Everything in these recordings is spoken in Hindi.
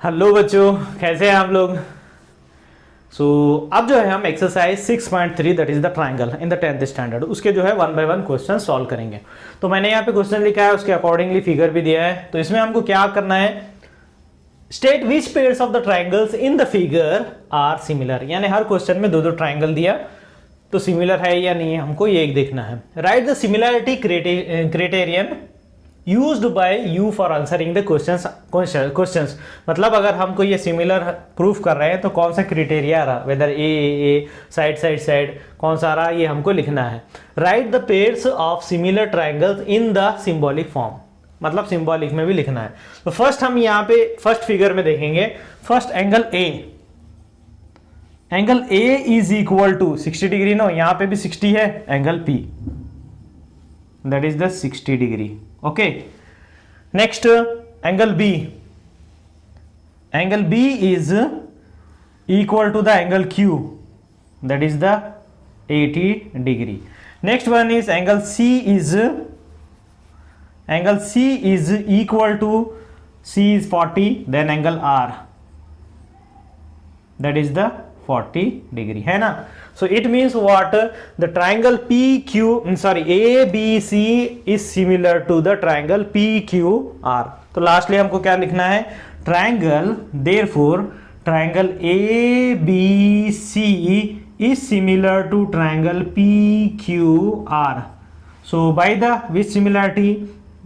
हेलो बच्चों, कैसे हैं आप लोग। अब जो है हम exercise 6.3 that is the triangle in the 10th standard उसके जो है 1 बाय 1 क्वेश्चन सॉल्व करेंगे। तो मैंने यहाँ पे क्वेश्चन लिखा है, उसके अकॉर्डिंगली फिगर भी दिया है। तो इसमें हमको क्या करना है, state which pairs of the triangles in the figure are similar, यानी हर क्वेश्चन में दो दो ट्राइंगल दिया तो सिमिलर है या नहीं है हमको ये एक देखना है। Right the similarity criterion used by you for answering the questions. मतलब अगर हमको ये सिमिलर प्रूफ कर रहे हैं तो कौन सा क्राइटेरिया आ रहा, वेदर ए साइड साइड साइड कौन सा आ रहा ये हमको लिखना है। Right the pairs of similar triangles in the symbolic form, मतलब सिंबॉलिक में भी लिखना है। तो फर्स्ट हम यहाँ पे फर्स्ट फिगर में देखेंगे। First angle A is equal to 60 degree no, यहां पे भी 60 है। Angle P that is the 60 degree. Okay, next angle B is equal to the angle Q that is the 80 degree. Next one is angle C is equal to C is 40, then angle R that is the 40 degree, है ना। So it means what, the triangle ABC is similar to the triangle PQR। तो लास्टली हमको क्या लिखना है, triangle, therefore triangle ABC is similar to triangle PQR। So by the which similarity,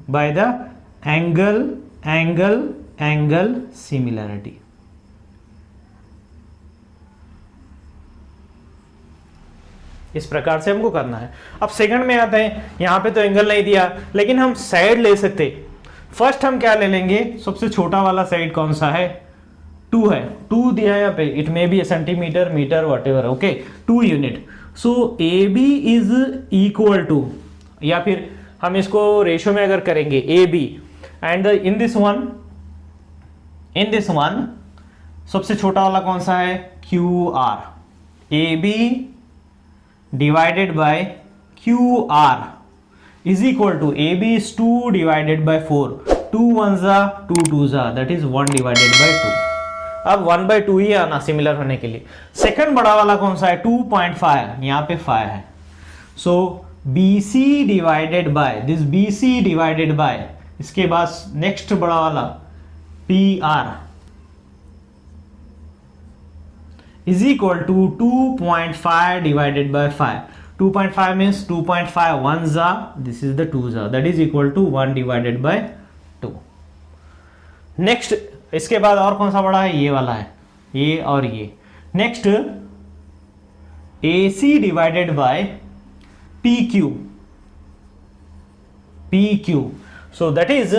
by the angle similarity. इस प्रकार से हमको करना है। अब सेकंड में आते हैं, यहां पे तो एंगल नहीं दिया लेकिन हम साइड ले सकते। फर्स्ट हम क्या ले लेंगे, सबसे छोटा वाला साइड कौन सा है, 2 है। 2 दिया है यहाँ पे, it may be centimetre metre whatever, okay, 2 unit. So A B is equal to, या फिर हम इसको रेशियो में अगर करेंगे A B and in this one सबसे छोटा वाला कौन सा है, Q R. A B divided by Q R is equal to, A B is 2 divided by 4, 2 1 जा 2 2 जा दैट इज 1 डिवाइडेड बाय 2। अब 1 बाय 2 ही आना सिमिलर होने के लिए। सेकंड बड़ा वाला कौन सा है, 2.5, यहाँ पे 5 है। So BC divided by this, BC divided by, इसके बाद नेक्स्ट बड़ा वाला PR is equal to 2.5 divided by 5। 2.5 means 2.5 1 जा, दिस इज द 2 जा, that is equal to 1 divided by 2। Next इसके बाद और कौन सा बड़ा है, ये वाला है, ये और ये। Next AC divided by PQ, so that is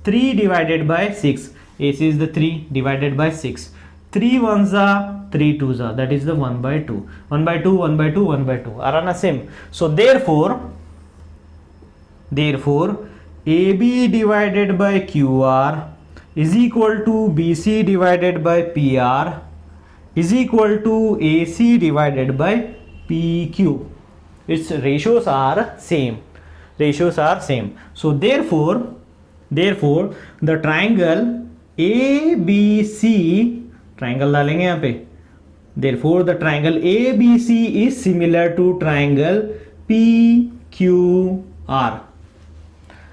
3 divided by 6, AC is the 3 divided by 6, 3 1s are 3 2s are, that is the 1 by 2, 1 by 2 1 by 2 1 by 2 are na same। So therefore AB divided by QR is equal to BC divided by PR is equal to AC divided by PQ। its ratios are same, so therefore the triangle ABC, triangle डालेंगे यहाँ पे, therefore the triangle ABC is similar to triangle PQR।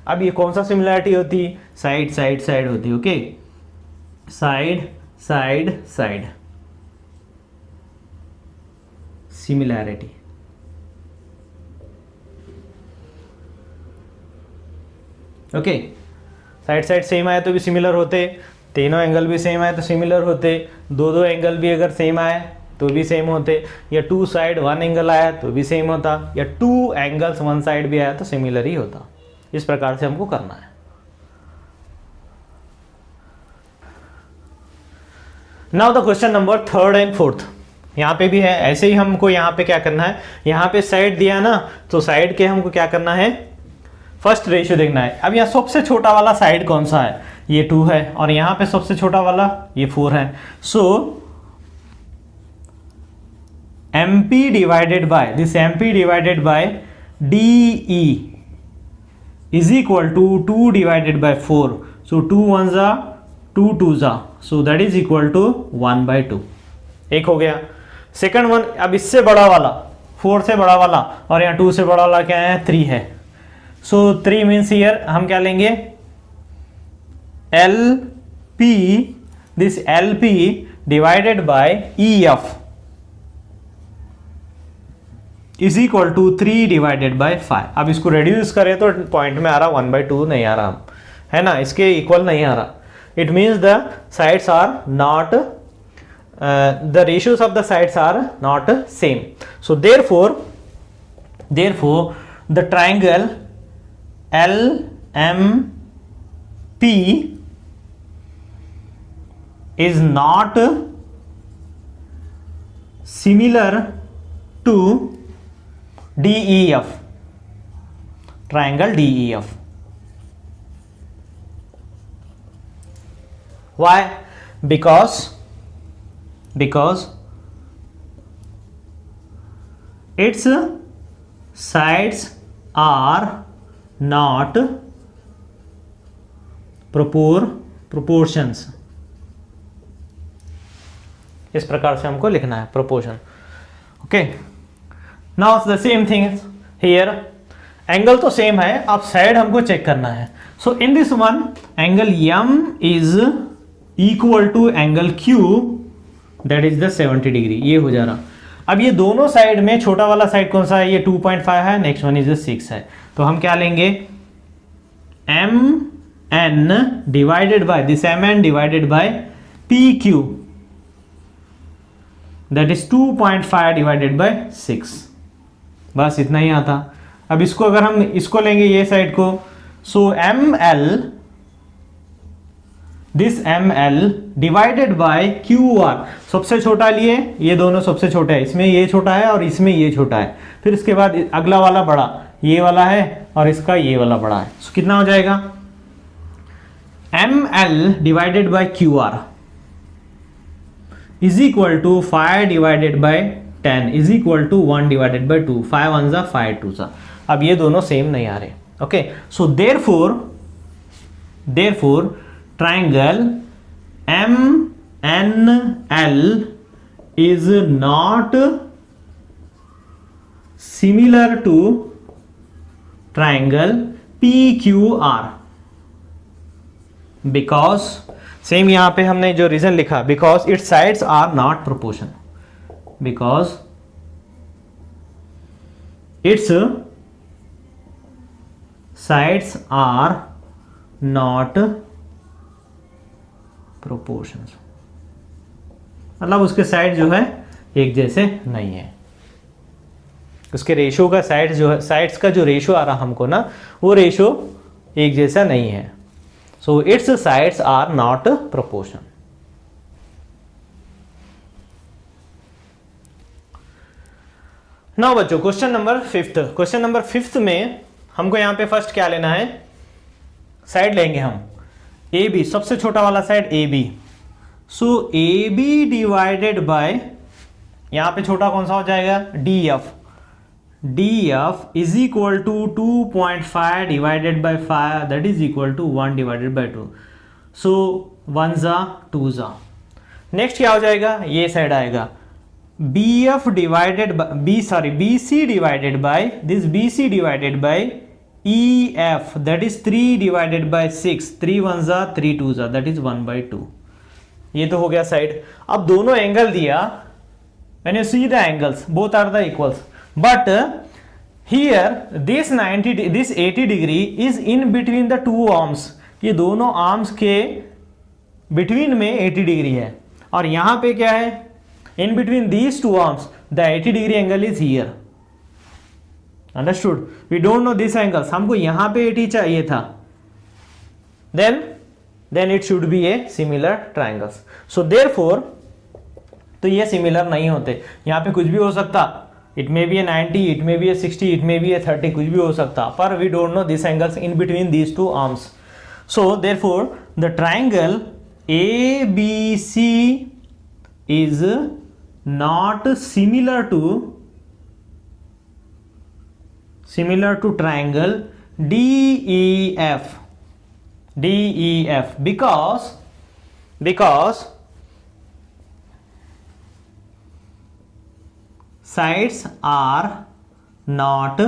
अब ये कौन सा सिमिलैरिटी होती, साइड साइड साइड होती, okay, side side side similarity. Okay, side side same आए तो भी सिमिलर होते, तीनों एंगल भी सेम आए तो सिमिलर होते, दो एंगल भी अगर सेम आए तो भी सेम होते, या 2 साइड 1 एंगल आया तो भी सेम होता, या 2 एंगल्स 1 साइड भी आया तो सिमिलर ही होता। इस प्रकार से हमको करना है। Now the question number 3rd and 4th, यहाँ पे भी है ऐसे ही। हमको यहाँ पे क्या करना है, यहाँ पे साइड दिया ना, तो साइड के हमको क्या करना है, फर्स्ट रेशियो देखना है। अब यहाँ सबसे छोटा वाला साइड कौन सा है, ये 2 है, और यहाँ पे सबसे छोटा वाला ये 4 है। सो MP divided by this, MP divided by DE is equal to 2 divided by 4. So 2 ones are 2 2 जा, so that is equal to 1/2। एक हो गया। सेकंड वन, अब इससे बड़ा वाला 4 से बड़ा वाला और यहाँ 2 से बड़ा वाला क्या है 3 है। सो 3 मीन्स हियर हम क्या लेंगे LP, this LP divided by EF is equal to 3 divided by 5। अब इसको रेड्यूस करें तो पॉइंट में आ रहा 1/2 नहीं आ रहा है ना, इसके इक्वल नहीं आ रहा। It means the sides are not the ratios of the sides are not same. So therefore the triangle LMP is not similar to DEF, triangle DEF. Why? Because its sides are not proportions। इस प्रकार से हमको लिखना है proportion। Okay, now the same thing here, angle तो सेम है, अब साइड हमको चेक करना है। So in this one angle M is equal to angle Q, that is the 70 degree. ये हो जा रहा। अब ये दोनों साइड में छोटा वाला साइड कौन सा है, ये 2.5 है, नेक्स्ट वन इज 6 है। तो हम क्या लेंगे MN divided by this MN divided by PQ, that is 2.5 divided bye 6। बस इतना ही आता। अब इसको अगर हम इसको लेंगे ये साइड को, सो ML, this ML divided by QR, सबसे छोटा लिए, ये दोनों सबसे छोटे हैं, इसमें ये छोटा है और इसमें ये छोटा है। फिर इसके बाद अगला वाला बड़ा ये वाला है और इसका ये वाला बड़ा है। सो कितना हो जाएगा ML divided by QR is equal to 5 divided by 10 is equal to 1 divided by 2। 5 1 जा 5 2 जा। अब ये दोनों सेम नहीं आ रहे। Okay, so therefore triangle MNL is not similar to triangle PQR because same यहां पे हमने जो रीजन लिखा, because its sides are not proportion, because its sides are not proportions, मतलब उसके साइड जो है एक जैसे नहीं है। उसके रेशियो का साइड जो है, साइड्स का जो रेशियो आ रहा हमको ना, वो रेशियो एक जैसा नहीं है। So it's sides are not proportion. Now बच्चों क्वेश्चन नंबर 5। क्वेश्चन नंबर 5 में हमको यहां पे फर्स्ट क्या लेना है, साइड लेंगे हम AB, सबसे छोटा वाला side AB। So AB divided by, यहां पे छोटा कौन सा हो जाएगा DF, DF is equal to 2.5 divided by 5 that is equal to 1 divided by 2। So 1 जा 2 जा। नेक्स्ट क्या हो जाएगा, ये साइड आएगा BF divided by BC divided by this BC divided by EF that is 3 divided by 6, 3 1 जा 3 2 जा, that is 1/2। ये तो हो गया साइड। अब दोनों एंगल दिया, when you see the angles both are the equals, but here this 80 degree is in between the two arms। ये दोनों आर्म्स के बिटवीन में 80 डिग्री है, और यहां पे क्या है, in between these two arms the 80 degree angle is here। Understood? We don't know this angles, हमको यहां पे 80 चाहिए था, then it should be a similar triangles. So therefore, तो ये सिमिलर नहीं होते, यहां पे कुछ भी हो सकता, it may be a 90, it may be a 60, it may be a 30, कुछ भी हो सकता, पर we don't know this angles in between these two arms. So therefore the triangle ABC is not similar to triangle DEF because because sides are not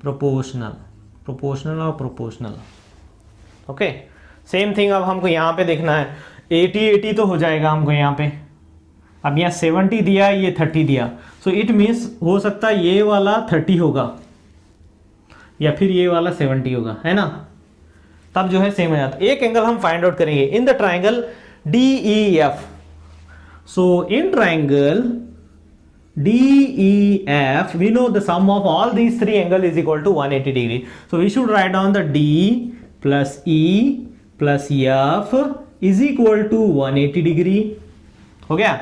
proportional और proportional। ओके, सेम थिंग अब हमको यहां पे देखना है, 80 तो हो जाएगा हमको यहाँ पे। अब यहाँ 70 दिया, ये 30 दिया, सो इट मीन्स हो सकता है ये वाला 30 होगा या फिर ये वाला 70 होगा, है ना। तब जो है सेम हो जाता है। एक एंगल हम फाइंड आउट करेंगे in the triangle DEF। So in triangle DEF, we know the sum of all these three angles is equal to 180 degree. So we should write down the D plus E plus F is equal to 180 degree. हो गया?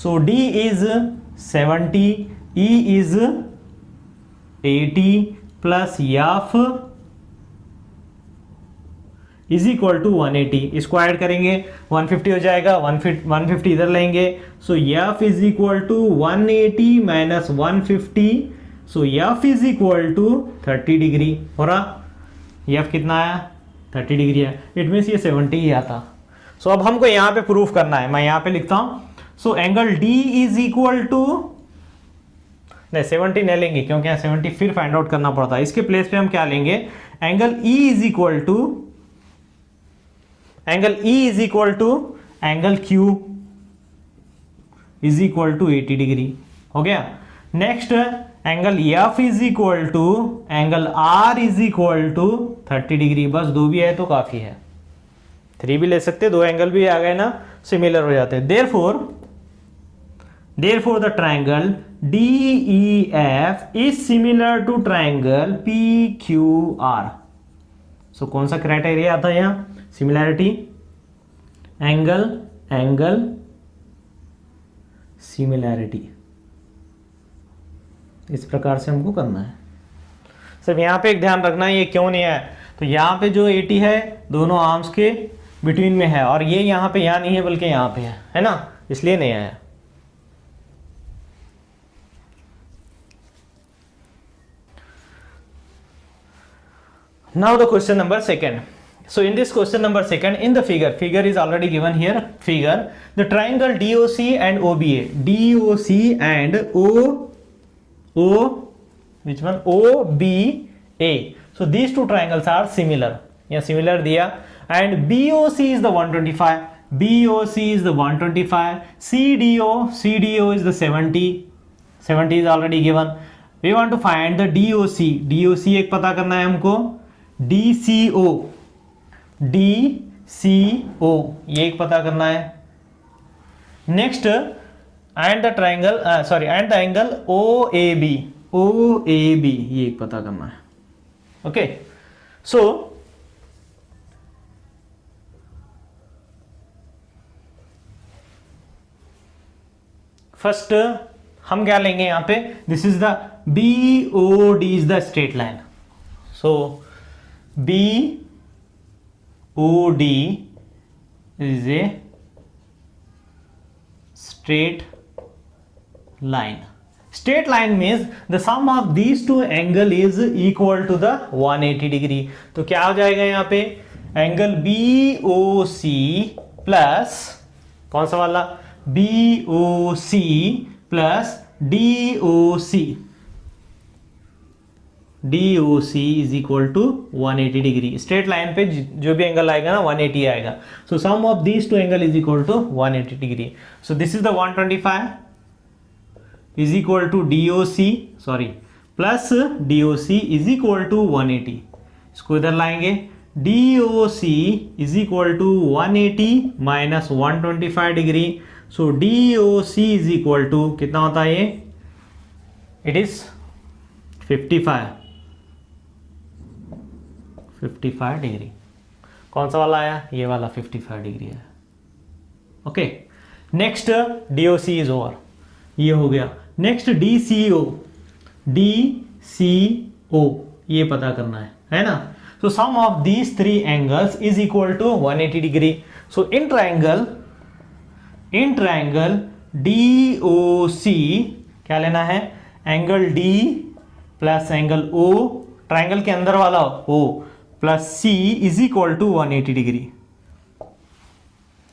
So D is 70, E is 80 plus F is equal to 180। इसको ऐड करेंगे 150 हो जाएगा, 150 इधर लेंगे, so F is equal to 180 minus 150, so F is equal to 30 degree. हो रहा, एफ कितना आया 30 डिग्री है, इट मीन्स ये 70 ही आता। सो अब हमको यहाँ पे प्रूफ करना है, मैं यहाँ पे लिखता हूँ। So angle D is equal to, नहीं 70 नहीं लेंगे क्योंकि यहाँ 70 फिर फाइंड आउट करना पड़ता है, इसके प्लेस पे हम क्या लेंगे, angle E is equal to, angle E is equal to angle Q is equal to 80 degree. हो गया। Next angle F is equal to angle R is equal to 30 degree. बस दो भी है तो काफी है, 3 भी ले सकते, दो एंगल भी आ गए ना, सिमिलर हो जाते हैं। Therefore the triangle DEF is similar to triangle PQR। So कौन सा क्राइटेरिया आता है यहाँ, सिमिलैरिटी, एंगल सिमिलैरिटी, इस प्रकार से हमको करना है। सिर्फ यहाँ पे एक ध्यान रखना है, ये क्यों नहीं है, तो यहाँ पे जो 80 है दोनों आर्म्स के बिटवीन में है, और ये यहाँ पे यहाँ नहीं है बल्कि यहाँ पे है ना, इसलिए नहीं आया। Now the question number 2. So in this question number 2, in the figure is already given here, figure, the triangle DOC and OBA, DOC and which one, OBA. So these two triangles are similar, yeah, similar दिया, and BOC is the 125, BOC is the 125, CDO is the 70 is already given. We want to find the DOC एक पता करना है हमको, DCO ये एक पता करना है। Next and the triangle and the angle OAB ये एक पता करना है। ओके, सो फर्स्ट हम क्या लेंगे यहां पे, this is the BOD is the straight line. So BOD is a straight line. Straight line means the sum of these two angle is equal to the 180 degree. तो क्या हो जाएगा यहाँ पे, एंगल BOC प्लस कौन सा वाला, BOC plus DOC is equal to 180 degree. Straight line पे जो भी एंगल आएगा ना 180 आएगा। So sum of these two angle is equal to 180 degree. So this is the 125 is equal to plus DOC is equal to 180। इसको इधर लाएंगे, DOC is equal to 180 minus 125 degree. So DOC is equal to कितना होता है ये, इट इज 55 डिग्री। कौन सा वाला आया, ये वाला 55 डिग्री है। Okay, next DOC is over, ये हो गया। नेक्स्ट DCO ये पता करना है ना। So sum of these 3 angles is equal to 180 degree. So in triangle DOC क्या लेना है, angle D plus angle O, triangle के अंदर वाला O plus C is equal to 180 degree.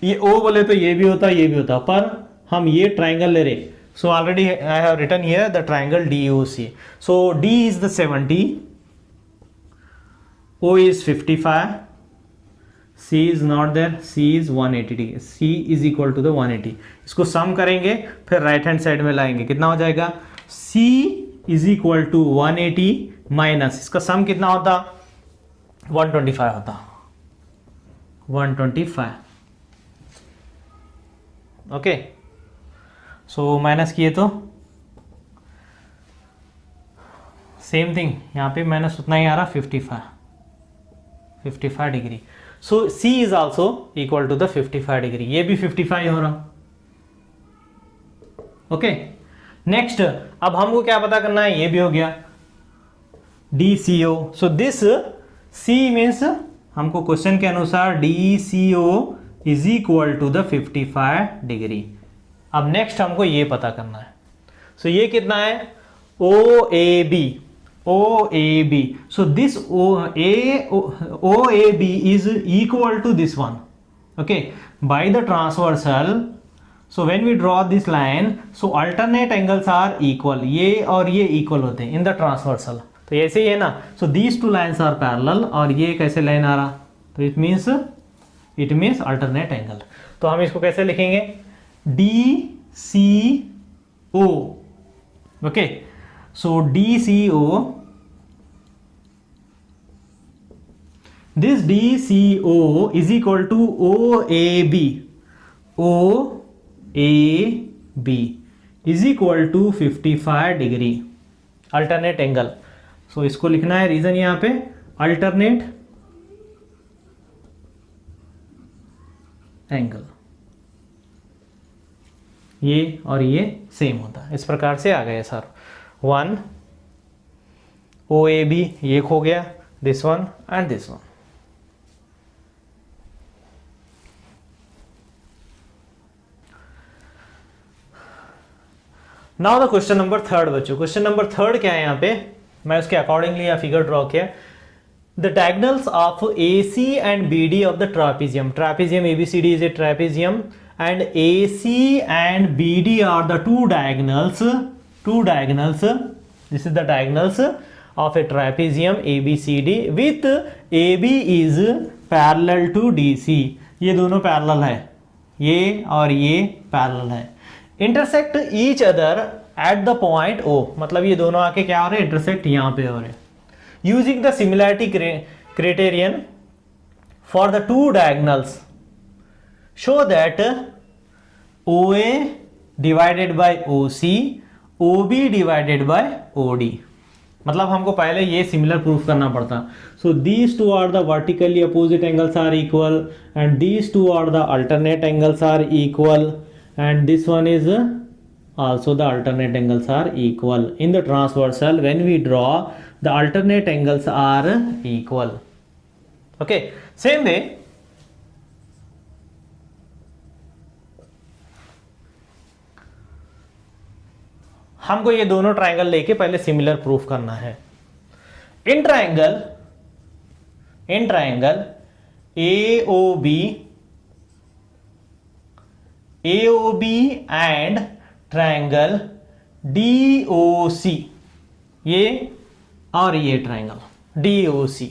ये ओ बोले तो ये भी होता ये भी होता, पर हम ये ट्राइंगल ले रहे। So already I have written here the triangle DOC। So D is the 70, O is 55, C is not there, C is 180 degree, C is equal to the 180। इसको सम करेंगे फिर राइट हैंड साइड में लाएंगे, कितना हो जाएगा, C is equal to 180 minus इसका सम कितना होता, 125 होता, 125। ओके, सो माइनस किए तो सेम थिंग, यहाँ पे माइनस उतना ही आ रहा, 55 degree. So C is also equal to the 55 degree, ये भी 55 हो रहा। ओके, नेक्स्ट अब हमको क्या पता करना है, ये भी हो गया DCO। So this C means हमको क्वेश्चन के अनुसार DCO is equal to the 55 degree. अब नेक्स्ट हमको ये पता करना है, सो ये कितना है, OAB। So this OAB is equal to this one. Okay, by the transversal, so when we draw this line, so alternate angles are equal, ये और ये equal होते हैं in the transversal। तो ऐसे ही है ना, so these two lines are parallel, और ये कैसे लाइन आ रहा, तो it means alternate angle। तो हम इसको कैसे लिखेंगे, DCO। Okay, so DCO, this DCO is equal to OAB is equal to 55 degree, alternate angle. So इसको लिखना है, रीजन यहां पे अल्टरनेट एंगल, ये और ये सेम होता है। इस प्रकार से आ गया सर, 1 OAB ये हो गया, this one and this one. Now the question number 3 बच्चों, क्वेश्चन नंबर 3 क्या है, यहाँ पे मैं उसके अकॉर्डिंगली या फिगर ड्रॉ किया, the diagonals of AC and BD of the trapezium. Trapezium ABCD is a trapezium and AC and BD are the two diagonals, this is the diagonals of a trapezium ABCD with AB is parallel to DC। ये दोनों पैरेलल है, ये और ये पैरेलल है, intersect each other at the point O। मतलब ये दोनों आके क्या हो रहे हैं, इंटरसेक्ट यहाँ पे हो रहे हैं। Using the similarity criterion for the two diagonals, show that OA divided by OC, OB divided by OD। मतलब हमको पहले ये सिमिलर प्रूफ करना पड़ता। So these two are the vertically opposite angles are equal and these two are the alternate angles are equal and this one is also the alternate angles are equal in the transversal when we draw the alternate angles are equal। okay, same way हमको ये दोनों ट्राइंगल लेके पहले सिमिलर प्रूफ करना है। In triangle AOB and triangle DOC, ये और ये ट्राइंगल DOC,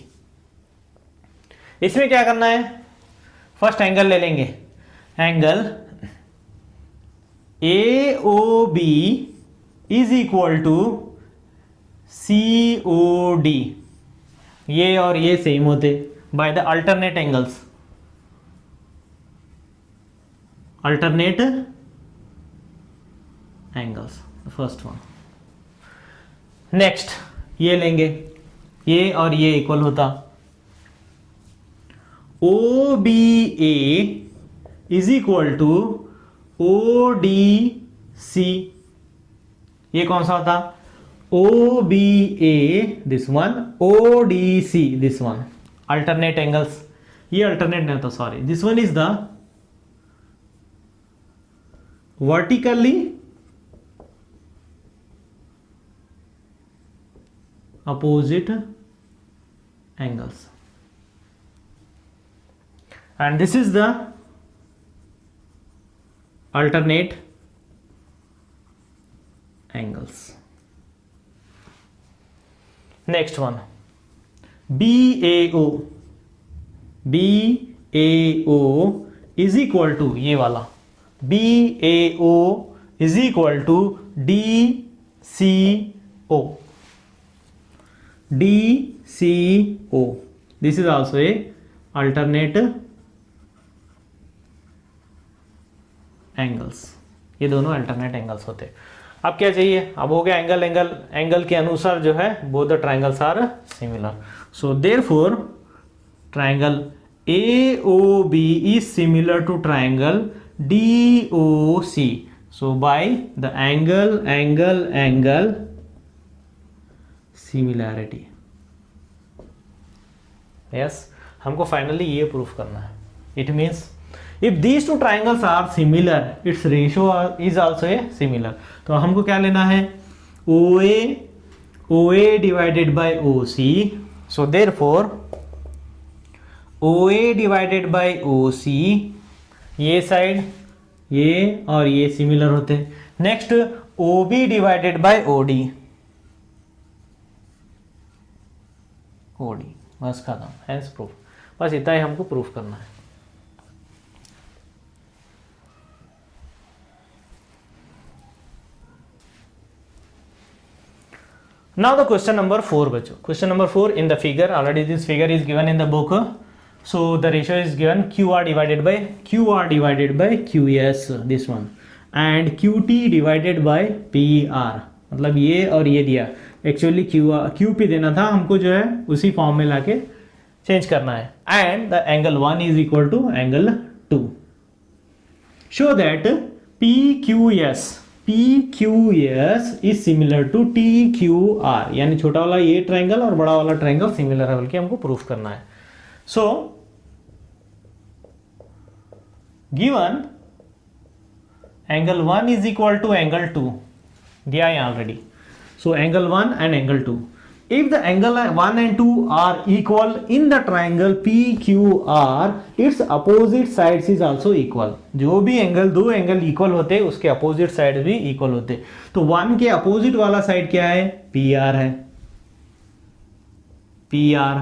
इसमें क्या करना है, फर्स्ट एंगल ले लेंगे, angle AOB is equal to COD, ये और ये सेम होते by the alternate angles, alternate angles, first one. Next ये लेंगे, ये और ये इक्वल होता, OBA is equal to ODC, ये कौन सा होता, OBA this one, ODC this one, alternate angles. ये अल्टरनेट नहीं होता, sorry, this one is the vertically opposite angles. and this is the alternate angles. Next one, BAO. BAO is equal to ये वाला, BAO is equal to DCO. DCO. This is also a alternate angles. ये दोनों अल्टरनेट एंगल्स होते हैं. अब क्या चाहिए, अब हो गया एंगल. एंगल के अनुसार जो है both the triangles are similar. So therefore triangle AOB is similar to triangle DOC. So by the angle similarity. Yes, हमको फाइनली ये प्रूफ करना है. It means if these two triangles are similar, its ratio is also a similar. तो हमको क्या लेना है, OA divided by OC. So therefore OA divided by OC, ये साइड ये और ये सिमिलर होते हैं. Next OB divided by OD. बस खत्म. Hence proof. बस इतना ही हमको प्रूफ करना है. Now the question number 4 बच्चों. Question number 4 in the figure, already this figure is given in the book. So the ratio is given QR divided by QS, this one, and QT divided by PR. मतलब ये और ये दिया. Actually QP देना था हमको, जो है उसी फॉर्म में लाके चेंज करना है. And the angle 1 is equal to angle 2. Show that PQS is similar to TQR. यानी छोटा वाला ये ट्रायंगल और बड़ा वाला ट्रायंगल सिमिलर है, बल्कि हमको प्रूफ करना है. So given angle 1 is equal to angle 2 दिया है already. So angle 1 and angle 2. If the angle 1 and 2 are equal in the triangle PQR, its opposite sides is also equal. जो भी एंगल, दो एंगल इक्वल होते हैं उसके अपोजिट साइड भी इक्वल होते हैं. तो 1 के अपोजिट वाला साइड क्या है, PR है. PR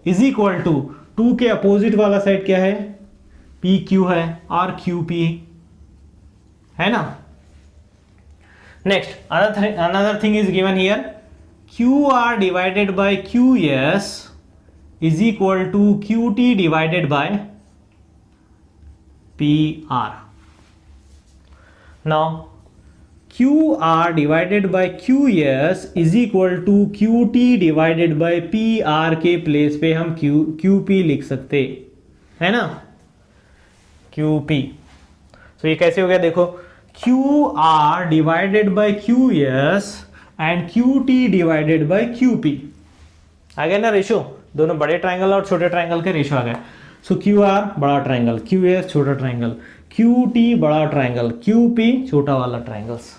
इज इक्वल टू 2 के अपोजिट वाला साइड क्या है, PQ है और QP है ना. Next another thing is given here. QR divided by QS is equal to QT divided by PR. Now QR divided by QS is equal to QT divided by PR के प्लेस पे हम QP लिख सकते है ना, QP. तो ये कैसे हो गया, देखो QR divided by QS and QT divided by QP. आ गया ना रेशियो, दोनों बड़े ट्रायंगल और छोटे ट्रायंगल के रेशियो आ गए. सो QR बड़ा ट्रायंगल, QS छोटा ट्रायंगल, QT बड़ा ट्रायंगल, QP छोटा वाला ट्रायंगल्स,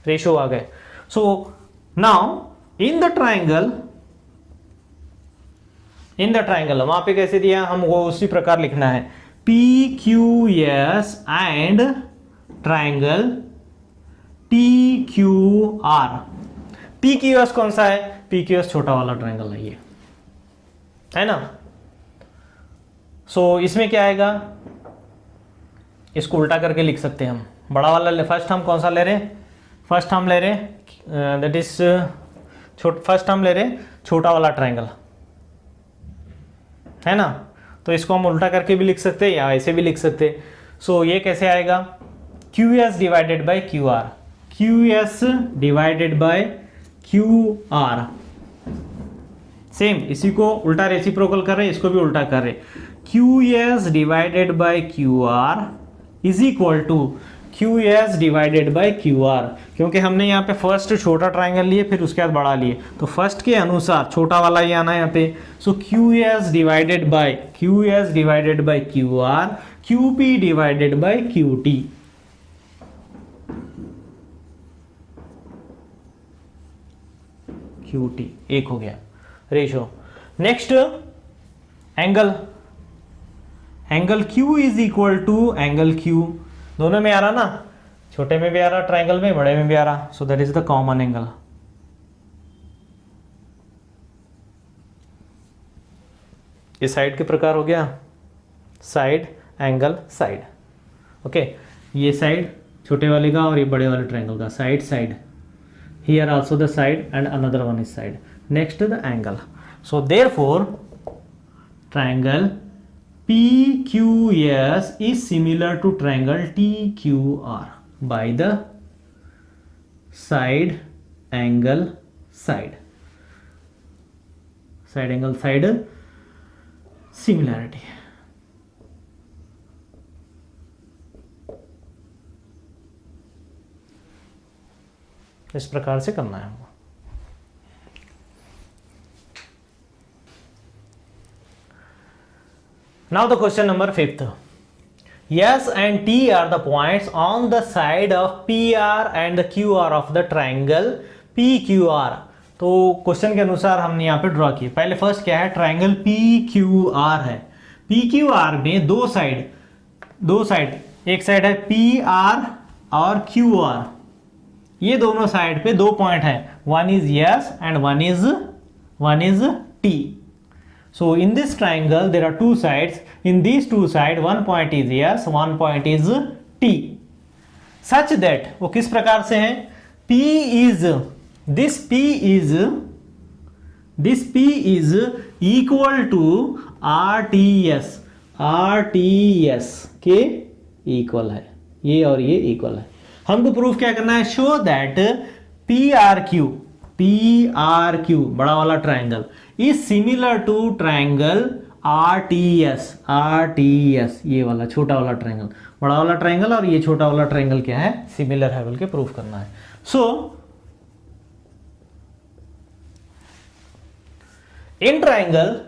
रेशियो आ गए. So now in the triangle वहां पे कैसे दिया, हमको उसी प्रकार लिखना है. PQS and triangle TQR. PQS कौन सा है, PQS छोटा वाला ट्रायंगल है, ये है ना. सो इसमें क्या आएगा, इसको उल्टा करके लिख सकते हैं हम. बड़ा वाला फर्स्ट हम कौन सा ले रहे हैं, फर्स्ट हम ले रहे दैट इज फर्स्ट हम ले रहे छोटा वाला ट्रायंगल है ना. तो इसको हम उल्टा करके भी लिख सकते हैं या ऐसे भी लिख सकते हैं. सो ये कैसे आएगा, QS divided by QR. QS divided by QR. Same इसी को उल्टा रेसिप्रोकल कर रहे हैं, इसको भी उल्टा कर रहे. QS divided by QR is equal to QS divided by QR. क्योंकि हमने यहाँ पे फर्स्ट छोटा ट्रायंगल लिए फिर उसके बाद बड़ा लिए, तो फर्स्ट के अनुसार छोटा वाला ही आना है यहाँ पे. So QS divided by QR, QP divided by QT. QT एक हो गया ratio. Next angle Q is equal to angle Q, दोनों में आ रहा ना, छोटे में भी आ रहा ट्राइंगल में, बड़े में भी आ रहा, सो that is the common angle. इस साइड के प्रकार हो गया साइड एंगल साइड, ओके, ये साइड छोटे वाले का और ये बड़े वाले ट्राइंगल का side side, here also the side and another one is side, next the angle. So therefore triangle PQS is similar to triangle TQR by the side angle side angle side similarity। इस प्रकार से करना है हमको। Now the question number 5th. S and T are the points on the side of PR and the QR of the triangle PQR। तो क्वेश्चन के अनुसार हमने यहाँ पे ड्रॉ किया। पहले फर्स्ट क्या है, ट्राइंगल PQR है। PQR में दो साइड, एक साइड है PR और QR, ये दोनों साइड पे दो पॉइंट है, one is S and one is T। So in this triangle there are two sides. In these two sides one point is S, one point is T. Such that वो किस प्रकार से है, this P is equal to RTS के इक्वल है, ये और ये इक्वल है। हमको प्रूफ क्या करना है, शो दैट PRQ बड़ा वाला triangle is similar to triangle RTS, ये वाला छोटा वाला ट्राइंगल, बड़ा वाला ट्राइंगल और ये छोटा वाला ट्राइंगल क्या है, सिमिलर है बोल के प्रूफ करना है। So in triangle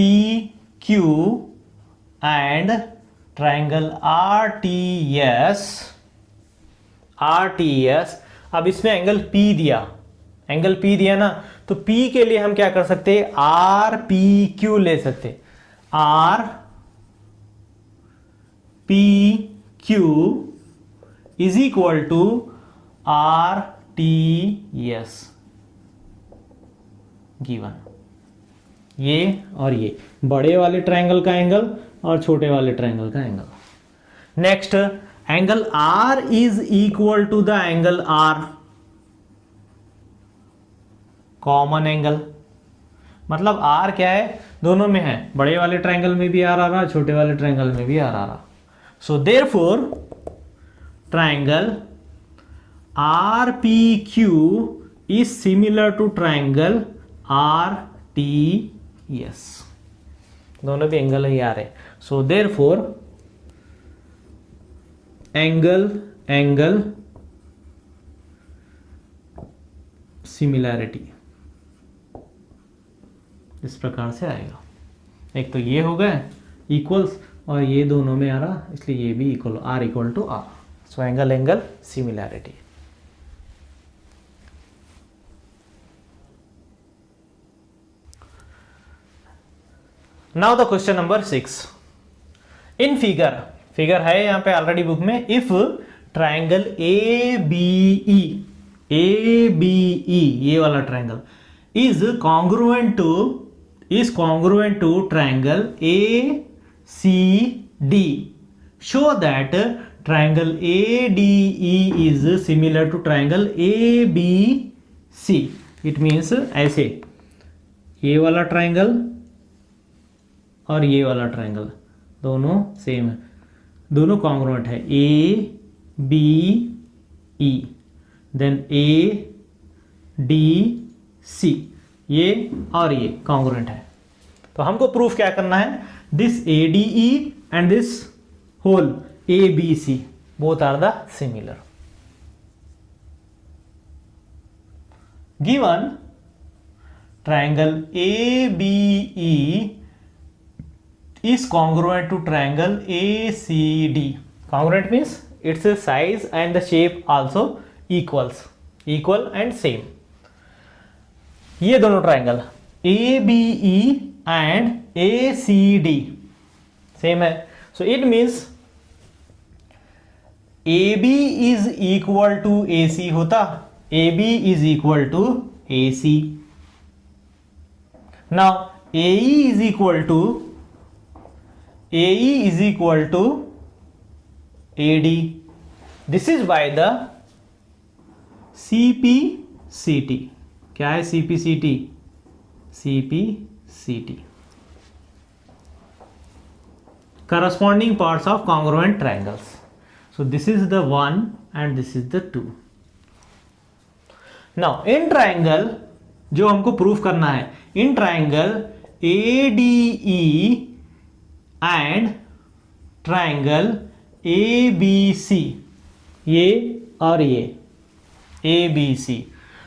RPQ and triangle RTS, अब इसमें एंगल P दिया ना, तो P के लिए हम क्या कर सकते हैं, RPQ ले सकते, RPQ is equal to RTS given, ये और ये बड़े वाले ट्राइंगल का एंगल और छोटे वाले ट्राइंगल का angle. Next angle R is equal to the angle R, common angle, मतलब R क्या है, दोनों में है, बड़े वाले ट्राइंगल में भी R आ रहा, छोटे वाले ट्राइंगल में भी R आ रहा। So therefore triangle RPQ is similar to triangle RTS, दोनों भी एंगल ही आ रहे। सो देयरफॉर एंगल सिमिलैरिटी इस प्रकार से आएगा। एक तो ये हो गए इक्वल्स और ये दोनों में आ रहा, इसलिए ये भी equal, R equal to R। So angle similarity. Now the question number 6। In figure है यहां पे ऑलरेडी बुक में, इफ ट्राइंगल ABE ये वाला triangle is congruent to triangle ACD, show that triangle ADE is similar to triangle ABC। It means ऐसे, ये वाला ट्राइंगल और ये वाला ट्राइंगल दोनों सेम है, दोनों कॉन्ग्रुएंट है, ABE देन ADC, ये और ये कॉन्ग्रुएंट है। तो हमको प्रूफ क्या करना है, this ADE and this whole ABC both are the similar. Given triangle ABE is congruent to triangle ACD. Congruent means its size and the shape also equal and same. ये दोनों triangle ABE and ACD same है, so it means AB is equal to AC होता, AB is equal to AC. Now AE is equal to AD. This is by the CPCT. क्या है CPCT? CPCT. Corresponding parts of congruent triangles. So this is the 1 and this is the 2. Now in triangle जो हमको प्रूफ करना है, in triangle ADE and triangle ABC, ये और ये ABC.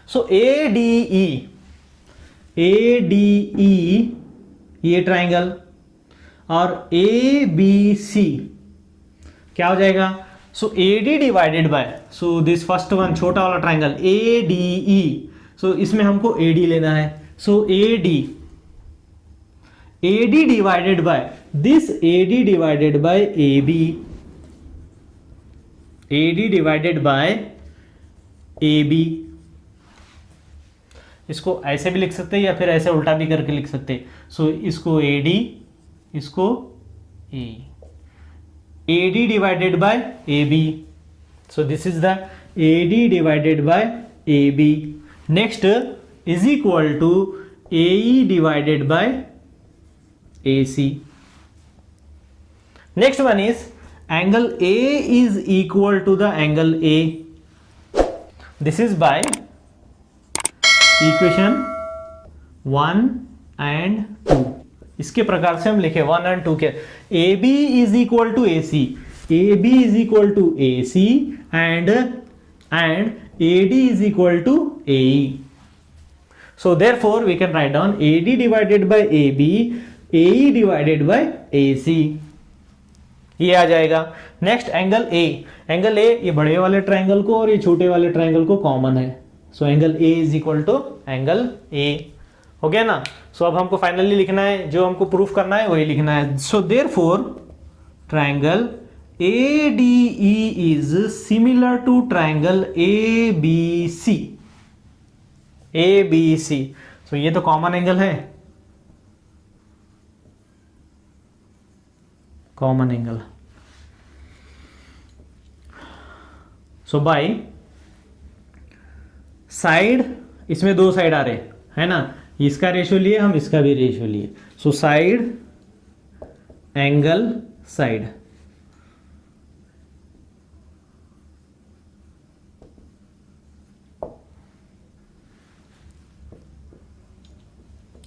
सो ADE ये ट्राइंगल और ABC क्या हो जाएगा? सो AD divided by, so this first one छोटा वाला ट्राइंगल ADE, सो इसमें हमको AD लेना है, सो AD divided by this AD divided by AB, AD divided by AB. इसको ऐसे भी लिख सकते हैं या फिर ऐसे उल्टा भी करके लिख सकते हैं. सो इसको AD, इसको AD divided by AB. So this is the AD divided by AB. Next is equal to AE divided by AC. Next one is angle A is equal to the angle A. This is by equation 1 and 2. इसके प्रकार से हम लिखे 1 and 2 के. AB is equal to AC. AB is equal to AC and AD is equal to AE. So therefore we can write down AD divided by AB, AE divided by AC. ये आ जाएगा. Next angle A. Angle A ये बड़े वाले ट्राइंगल को और ये छोटे वाले ट्राइंगल को कॉमन है. So angle A is equal to angle A. हो गया ना? सो अब हमको फाइनली लिखना है, जो हमको प्रूफ करना है वही लिखना है. सो therefore triangle ADE is similar to triangle ABC. So ये तो कॉमन एंगल है, common angle. So by side, इसमें दो साइड आ रहे है ना, इसका रेशियो लिए हम, इसका भी रेशियो लिए. सो साइड एंगल साइड,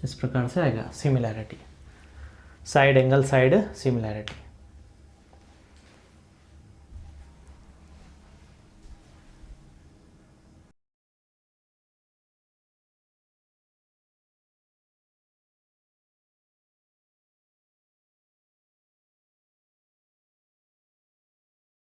इस प्रकार से आएगा. Similarity, side angle side similarity.